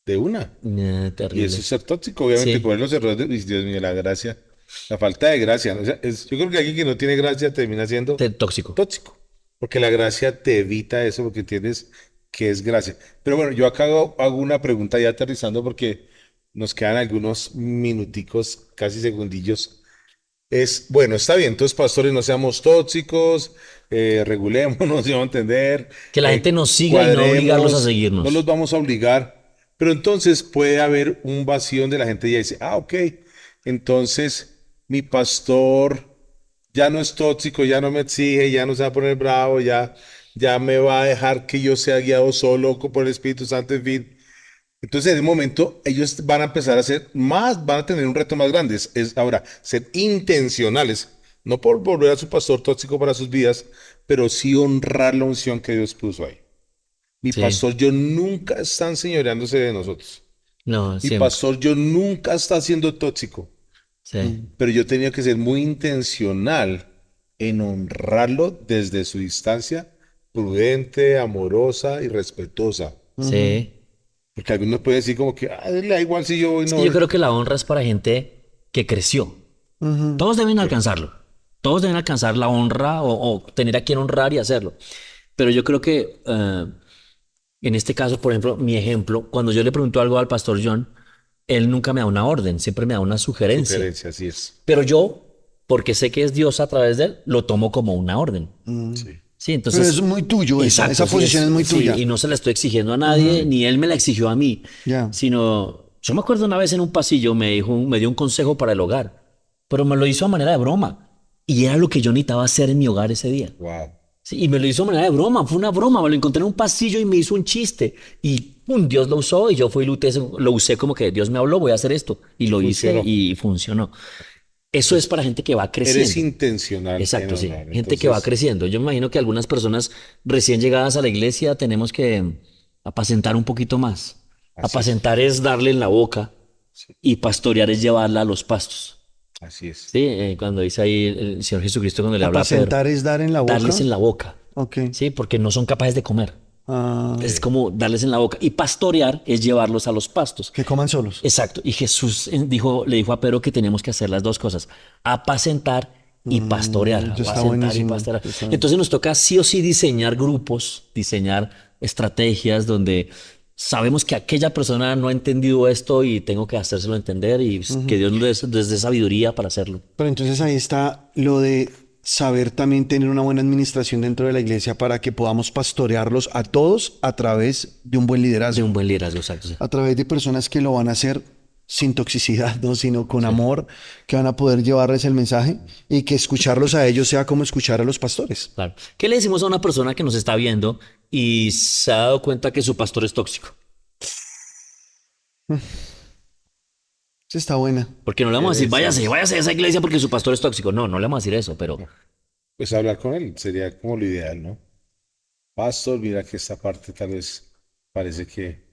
De una. Y Terrible. eso es ser tóxico, obviamente, Sí. coger los errores de Dios mío, la gracia, la falta de gracia. O sea, yo creo que alguien que no tiene gracia termina siendo Tóxico. tóxico. Porque la gracia te evita eso, porque entiendes que es gracia. Pero bueno, yo acá hago una pregunta ya aterrizando porque nos quedan algunos minuticos, casi segundillos. Bueno, está bien, entonces pastores, no seamos tóxicos, regulémonos, vamos a entender. Que la gente nos siga y no cuadremos, obligarlos a seguirnos. No los vamos a obligar, pero entonces puede haber un vacío donde la gente ya dice, ok, entonces mi pastor ya no es tóxico, ya no me exige, ya no se va a poner bravo, ya me va a dejar que yo sea guiado solo por el Espíritu Santo, en fin. Entonces, en un momento, ellos van a empezar a ser más, van a tener un reto más grande. Es ahora ser intencionales, no por volver a su pastor tóxico para sus vidas, pero sí honrar la unción que Dios puso ahí. Mi Sí. pastor, yo nunca está enseñoreándose de nosotros. No, Mi siempre. pastor, yo nunca está siendo tóxico, Sí. pero yo tenía que ser muy intencional en honrarlo desde su distancia, prudente, amorosa y respetuosa. Sí. Porque algunos pueden decir como que, le da igual si yo voy, Es no. que yo creo que la honra es para gente que creció. Todos deben alcanzarlo. Todos deben alcanzar la honra o tener a quien honrar y hacerlo. Pero yo creo que en este caso, por ejemplo, mi ejemplo, cuando yo le pregunto algo al pastor John, él nunca me da una orden, siempre me da una sugerencia. Sugerencia, así es. Pero yo, porque sé que es Dios a través de él, lo tomo como una orden. Sí. Sí, entonces. Pero es muy tuyo esa Exacto, sí, posición es muy sí, tuya. y no se la estoy exigiendo a nadie, ni él me la exigió a mí. Ya. Sino, yo me acuerdo una vez en un pasillo me dio un consejo para el hogar, pero me lo hizo a manera de broma. Y era lo que yo necesitaba hacer en mi hogar ese día. Wow. Sí, y me lo hizo a manera de broma, fue una broma, me lo encontré en un pasillo y me hizo un chiste. Y ¡pum! Dios lo usó y yo fui y lo usé como que Dios me habló, voy a hacer esto. Y lo Funcionó. hice y funcionó. Eso es para gente que va creciendo. Eres intencional. Exacto, en sí. honrar. Gente que va Entonces, creciendo. Yo me imagino que algunas personas recién llegadas a la iglesia tenemos que apacentar un poquito más. Así Apacentar es darle en la boca y pastorear es llevarla a los pastos. Así es. Sí, cuando dice ahí el Señor Jesucristo cuando le habla a Pedro, Apacentar es dar en la boca. darles en la boca. Ok. Sí, porque no son capaces de comer. Ah, Es como darles en la boca. Y pastorear es llevarlos a los pastos. que coman solos. Exacto. Y Jesús le dijo a Pedro que teníamos que hacer las dos cosas: apacentar y pastorear. eso está Apacentar y buenísimo. pastorear. Eso está- Entonces nos toca sí o sí diseñar grupos, diseñar estrategias donde sabemos que aquella persona no ha entendido esto y tengo que hacérselo entender y que Dios nos dé sabiduría para hacerlo. Pero entonces ahí está lo de saber también tener una buena administración dentro de la iglesia para que podamos pastorearlos a todos a través de un buen liderazgo. De un buen liderazgo, exacto. Sí. A través de personas que lo van a hacer sin toxicidad, ¿no? Sino con amor, que van a poder llevarles el mensaje y que escucharlos a ellos sea como escuchar a los pastores. Claro. ¿Qué le decimos a una persona que nos está viendo y se ha dado cuenta que su pastor es tóxico? Esa está buena. Porque no le vamos a decir, váyase a esa iglesia porque su pastor es tóxico. No, no le vamos a decir eso, pero Pues hablar con él sería como lo ideal, ¿no? Pastor, mira que esta parte tal vez parece que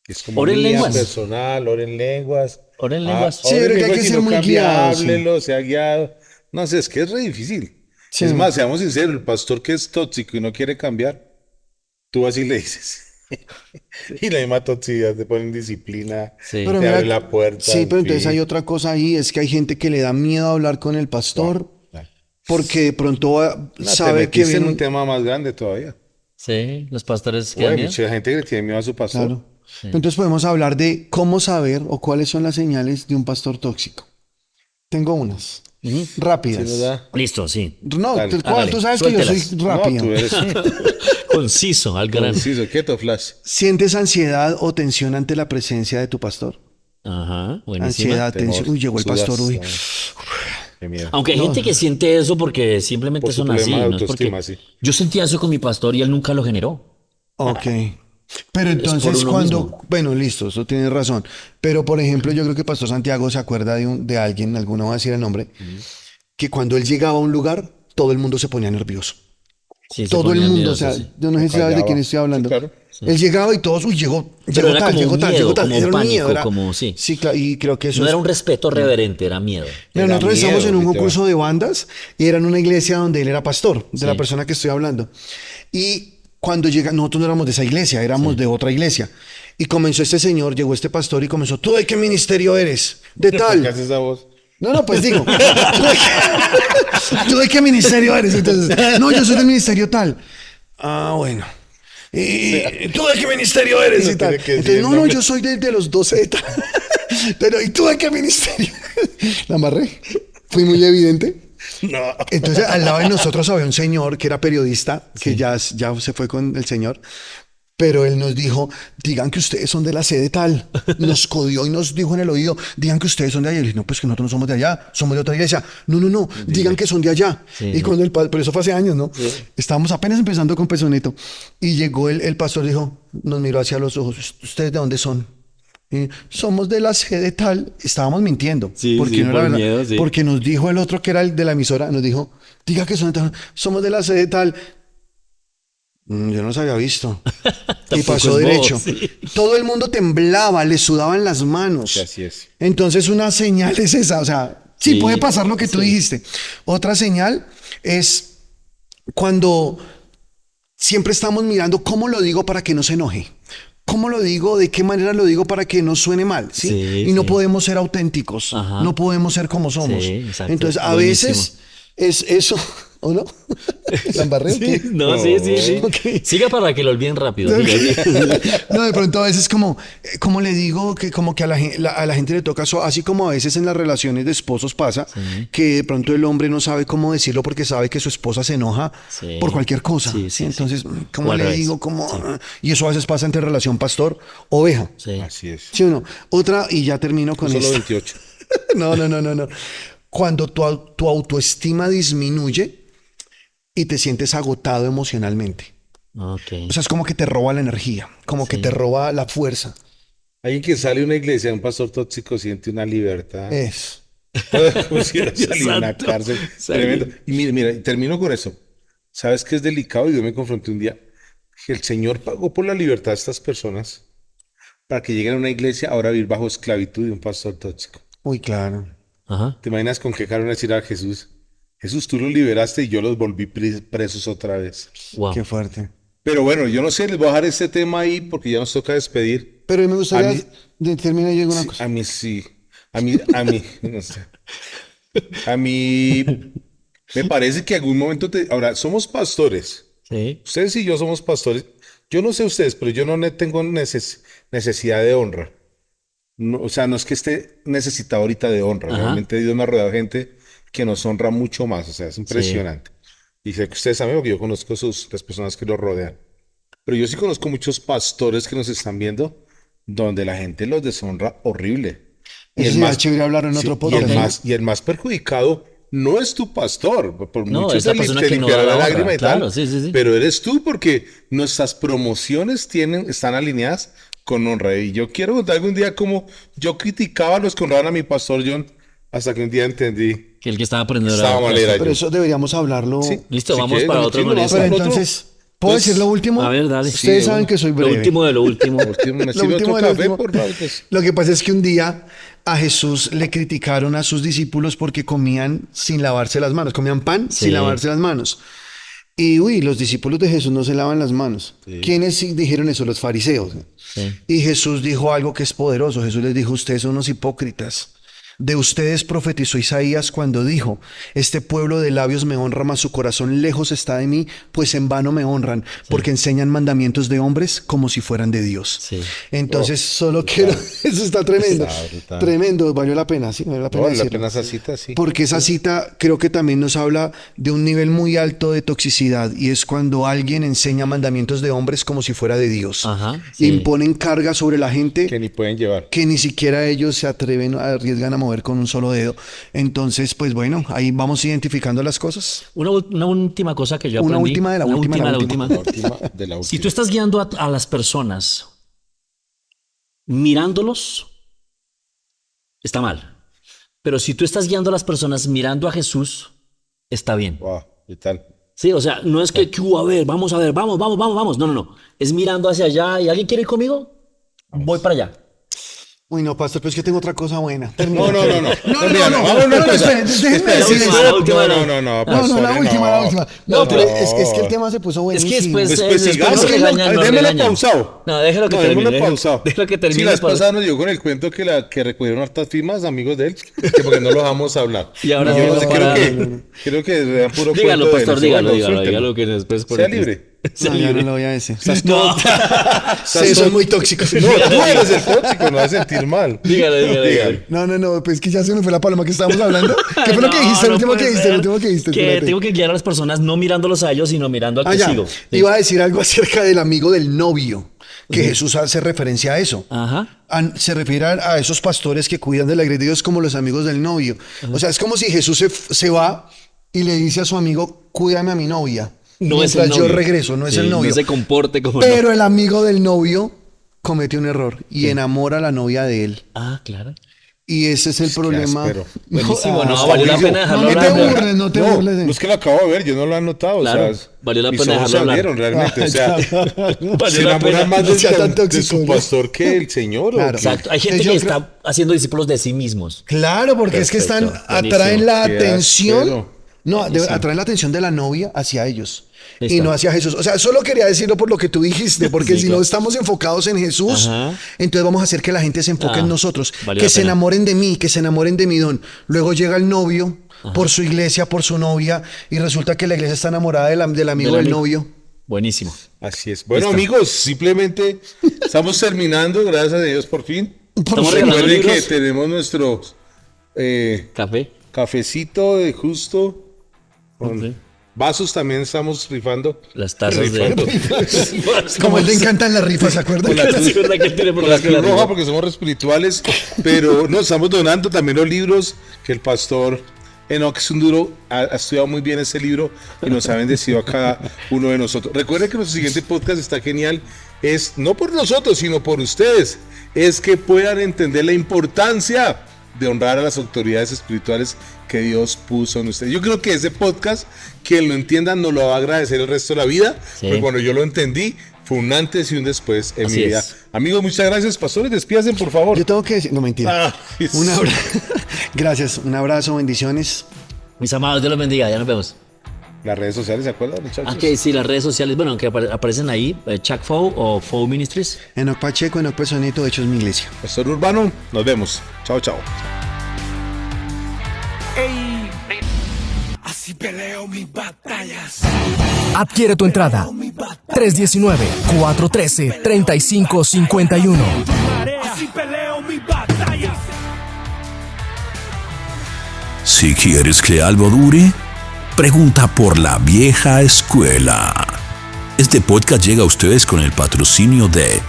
es como Ora en mía, lenguas. personal, ora en lenguas. Ora en lenguas. Sí, ora en pero que hay lenguas que y ser no muy cambia, guiado, sí. háblelo, sea guiado. No sé, es que es re difícil. Sí. Es más, seamos sinceros, el pastor que es tóxico y no quiere cambiar, tú así le dices. Y la misma toxicidad te pone en disciplina, Sí. te abre la puerta. Sí, en pero entonces fin. hay otra cosa ahí, es que hay gente que le da miedo a hablar con el pastor Claro. porque de pronto No, sabe te que metiste en un viene... tema más grande todavía. Sí, los pastores que Hay dan miedo. mucha gente que le tiene miedo a su pastor. Claro. Entonces podemos hablar de cómo saber o cuáles son las señales de un pastor tóxico. Tengo unas rápidas. ¿Sí nos da? Listo, sí. No, Dale. tú sabes que yo soy Suéltelas. rápido. No, tú eres Conciso, al grano. conciso, quieto, Flash. ¿Sientes ansiedad o tensión ante la presencia de tu pastor? Ajá, buenísima. Ansiedad, tensión. Uy, llegó el Sudas, pastor. Uy, Qué miedo. Aunque hay gente que siente eso porque simplemente Por su son así. problema de No es porque... autoestima, sí. Yo sentía eso con mi pastor y él nunca lo generó. Ok. Pero por entonces uno cuando, mismo. bueno, listo, eso tienes razón. Pero por ejemplo, yo creo que Pastor Santiago se acuerda de alguien, alguno va a decir el nombre, que cuando él llegaba a un lugar, todo el mundo se ponía nervioso. Sí, se Todo el ponía mundo, miedoso, o sea, sí. yo no sé si sabes de quién estoy hablando. Sí, claro. Él llegaba y todos, uy, llegó Pero era tal, como llegó un tal, miedo, llegó tal. como un Era un pánico, miedo, era- como, sí. Sí, claro, y creo que eso No es- era un respeto reverente, era miedo. Mira, Era nosotros estamos miedo, en un literal. concurso de bandas y era en una iglesia donde él era pastor, de la Sí. persona que estoy hablando. Y cuando llega, nosotros no éramos de esa iglesia, éramos de otra iglesia. Y comenzó este señor, llegó este pastor y comenzó, ¿tú de qué ministerio eres? De ¿Qué tal. haces esa voz? No, pues digo, ¿tú de qué ministerio eres? Entonces, no, yo soy del ministerio tal. Ah, bueno. ¿Y tú de qué ministerio eres? No Y tal. tiene que decir Entonces, el no, no, nombre. yo soy de los 12 de tal. Pero, ¿y tú de qué ministerio? La amarré. Fui muy evidente. No. Entonces, al lado de nosotros había un señor que era periodista, que ya se fue con el señor, pero él nos dijo, digan que ustedes son de la sede tal. Nos codió y nos dijo en el oído, digan que ustedes son de allá. Y le dije, no, pues que nosotros no somos de allá, somos de otra iglesia. No, no, no, digan que son de allá. Sí. Y cuando pero eso fue hace años, ¿no? Estábamos apenas empezando con Pesoneto. Y llegó el pastor, dijo, nos miró hacia los ojos, ¿ustedes de dónde son? Somos de la sede tal. Estábamos mintiendo. Sí, porque sí, no por era verdad. miedo, sí. Porque nos dijo el otro que era el de la emisora, nos dijo, diga que somos de la sede tal. Yo no los había visto. Y Tampoco pasó es bobo, derecho. sí. Todo el mundo temblaba, le sudaban las manos. Sí, así es. Entonces una señal es esa, o sea, sí, Sí, puede pasar lo que tú dijiste. Otra señal es cuando siempre estamos mirando cómo lo digo para que no se enoje. ¿Cómo lo digo? ¿De qué manera lo digo para que no suene mal? ¿sí? Sí, Y no sí. podemos ser auténticos. Ajá. No podemos ser como somos. Sí, exacto. Entonces, a Buenísimo. veces es eso, ¿o no? ¿La embarré o qué? No, sí, sí, sí. Ok. Siga para que lo olviden rápido. siga. No, de pronto a veces como le digo que como que a la gente le toca eso, así como a veces en las relaciones de esposos pasa, que de pronto el hombre no sabe cómo decirlo porque sabe que su esposa se enoja Sí. por cualquier cosa. Sí, ¿sí? sí, Entonces, ¿cómo O al le revés. digo? Y eso a veces pasa entre relación pastor-oveja. Sí. Así es. ¿Sí o no? Otra, y ya termino con Solo esto. 28. No. Cuando tu autoestima disminuye y te sientes agotado emocionalmente. Ok. O sea, es como que te roba la energía, como que te roba la fuerza. Alguien que sale de una iglesia, un pastor tóxico, siente una libertad. Es. Como si hubiera salido de una Santo. cárcel. Sí. Tremendo. Y mira, y termino con eso. ¿Sabes qué es delicado? Y yo me confronté un día. Que el Señor pagó por la libertad de estas personas para que lleguen a una iglesia ahora a vivir bajo esclavitud de un pastor tóxico. Uy, claro. Ajá. ¿Te imaginas con qué cara van a decir a Jesús? Jesús, tú los liberaste y yo los volví presos otra vez. Wow. Qué fuerte. Pero bueno, yo no sé, les voy a dejar este tema ahí porque ya nos toca despedir. Pero me gustaría A mí- terminar y digo una Sí, cosa. a mí sí. A mí, no sé. A mí me parece que algún momento ahora, somos pastores. Sí. Ustedes y yo somos pastores. Yo no sé ustedes, pero yo no tengo necesidad de honra. No, o sea, no es que esté necesitado ahorita de honra. Ajá. Realmente Dios me ha rodeado de gente que nos honra mucho más. O sea, es impresionante. Y sé que ustedes saben porque yo conozco las personas que los rodean. Pero yo sí conozco muchos pastores que nos están viendo donde la gente los deshonra horrible. Eso sería chévere hablar en otro podcast. Y el más perjudicado no es tu pastor. Por No, mucho es la te persona te que no limpiará da la la honra, lágrima y claro, tal. sí, sí, sí. Pero eres tú porque nuestras promociones están alineadas con honra. Y yo quiero contar algún día cómo yo criticaba a los que honraban a mi pastor John hasta que un día entendí Que el que estaba aprendiendo estaba mal era Pero yo. eso deberíamos hablarlo. Sí. Listo, Si vamos quieres, para no, otro sí, con no, eso. Pero otro. entonces, ¿puedo Pues, decir lo último? A ver, dale. Ustedes Sí, saben que soy Lo breve. último de lo último. Me Lo sirve último otro de lo café, último. por favor. Pues. Lo que pasa es que un día a Jesús le criticaron a sus discípulos porque comían sin lavarse las manos, comían pan Sí. sin lavarse las manos. Y los discípulos de Jesús no se lavan las manos. ¿Quiénes sí dijeron eso? Los fariseos. Sí. Y Jesús dijo algo que es poderoso. Jesús les dijo, ustedes son unos hipócritas. De ustedes profetizó Isaías cuando dijo, este pueblo de labios me honra, mas su corazón lejos está de mí, pues en vano me honran, porque enseñan mandamientos de hombres como si fueran de Dios. Sí. Entonces solo quiero, eso está tremendo, Brutal. tremendo, valió la pena, sí, valió la pena No, la decirlo. pena esa cita, sí. Porque esa cita creo que también nos habla de un nivel muy alto de toxicidad y es cuando alguien enseña mandamientos de hombres como si fuera de Dios. Ajá, sí. Imponen carga sobre la gente Que ni pueden llevar. que ni siquiera ellos se atreven, arriesgan a mover con un solo dedo. Entonces, pues bueno, ahí vamos identificando las cosas. Una última cosa que yo aprendí. Una última de la última. La última de la última. Si tú estás guiando a las personas mirándolos, está mal. Pero si tú estás guiando a las personas mirando a Jesús, está bien. Wow, ¿qué tal? Sí, o sea, no es que, a ver, vamos. No. Es mirando hacia allá. ¿Y alguien quiere ir conmigo? Voy para allá. Uy, no, pastor, pero es que tengo otra cosa buena. No. Vamos a una cosa. Esperen, déjenme decir eso. No, la última. No, pero es que el tema se puso Es buenísimo. que Después sigamos. Démelo pausado. No, déjalo que termine. Déjalo que termine. Sí, la vez pasada nos llegó con el cuento que recogieron hartas firmas, amigos de él, que porque no lo dejamos hablar. Y ahora creo que era puro dígalo, cuento pastor, dígalo que después sea libre. No, ya no lo voy a decir. No. Sí, son muy tóxicos. No, tú eres el tóxico, no vas a sentir mal. Dígalo. No, pues que ya se me fue la paloma que estábamos hablando. ¿Qué fue lo que dijiste? El último que dijiste. Que tengo que guiar a las personas no mirándolos a ellos, sino mirando al que sigo. Sí. Iba a decir algo acerca del amigo del novio, que Jesús hace referencia a eso. Ajá. Se refiere a esos pastores que cuidan de la iglesia de Dios como los amigos del novio. O sea, es como si Jesús se va y le dice a su amigo, cuídame a mi novia. No mientras es el novio. yo regreso, no es el novio. No se comporte como Pero el amigo del novio comete un error y enamora a la novia de él. Ah, claro. Y ese es el problema. Buenísimo, valió la pena dejarlo hablar. No te burles. No es que lo acabo de ver, yo no lo he notado. Claro, o sea, valió la mis pena ojos dejarlo se hablar. abrieron realmente. O sea, Valió se la enamoran pena. más No sea tan de tóxico, su ¿no? pastor que el Señor. Claro. Exacto. Hay gente que está haciendo discípulos de sí mismos. Claro, porque es que están Buenísimo. atraen la Qué atención. áspero. No, atraen la atención de la novia hacia ellos. Listo. Y no hacia Jesús. O sea, solo quería decirlo por lo que tú dijiste, porque Sí, si claro. no estamos enfocados en Jesús, Ajá. entonces vamos a hacer que la gente se enfoque en nosotros, valió que la se pena. enamoren de mí, que se enamoren de mi don. Luego llega el novio por su iglesia, por su novia, y resulta que la iglesia está enamorada del amigo del novio. Buenísimo. Así es. Bueno, Listo. amigos, simplemente estamos terminando, gracias a Dios, por fin. Estamos regalando Recuerden que libros. tenemos nuestro Café. cafecito de justo. Con Sí. vasos también estamos rifando. Las tazas Rifando. Como a él le encantan las rifas, ¿se acuerdan? Con la cruz- Es verdad que él tiene con la problemas con la Cruz Roja rima. porque somos espirituales, pero no, estamos donando también los libros que el pastor Enoch Sunduro ha estudiado muy bien ese libro y nos ha bendecido a cada uno de nosotros. Recuerden que nuestro siguiente podcast está genial, es no por nosotros, sino por ustedes, es que puedan entender la importancia de honrar a las autoridades espirituales que Dios puso en ustedes. Yo creo que ese podcast, quien lo entienda, nos lo va a agradecer el resto de la vida, Sí. porque cuando yo lo entendí, fue un antes y un después en Así mi vida. es. Amigos, muchas gracias, pastores, despídense por favor. Yo tengo que decir, no mentira. Ah, eso. Un abrazo. Gracias, un abrazo, bendiciones. Mis amados, Dios los bendiga. Ya nos vemos. Las redes sociales, ¿se acuerdan, muchachos? Ok, sí, las redes sociales, bueno, que aparecen ahí, Chuck Fow o Fow Ministries. Enoch Pacheco, Enoch Personito, de hecho es mi iglesia. Pastor Urbano, nos vemos. Chao, chao. Así peleo mis batallas. Adquiere tu entrada. 319-413-3551. Así peleo mis batallas. Si quieres que algo dure, pregunta por la vieja escuela. Este podcast llega a ustedes con el patrocinio de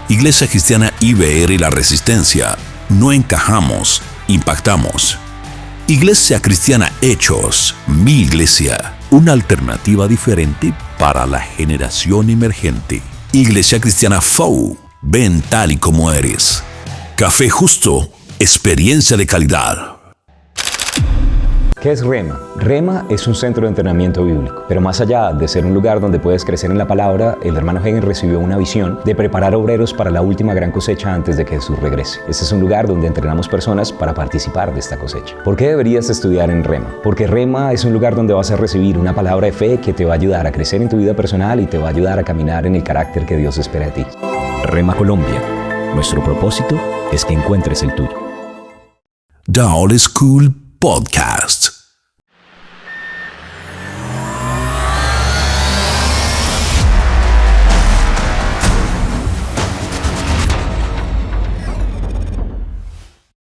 Iglesia Cristiana IBR y La Resistencia. No encajamos, impactamos. Iglesia Cristiana Hechos, mi iglesia, una alternativa diferente para la generación emergente. Iglesia Cristiana Fow, ven tal y como eres. Café Justo, experiencia de calidad. ¿Qué es Rema? Rema es un centro de entrenamiento bíblico, pero más allá de ser un lugar donde puedes crecer en la palabra, el hermano Hagen recibió una visión de preparar obreros para la última gran cosecha antes de que Jesús regrese. Este es un lugar donde entrenamos personas para participar de esta cosecha. ¿Por qué deberías estudiar en Rema? Porque Rema es un lugar donde vas a recibir una palabra de fe que te va a ayudar a crecer en tu vida personal y te va a ayudar a caminar en el carácter que Dios espera de ti. Rema Colombia. Nuestro propósito es que encuentres el tuyo. The Old School Podcast.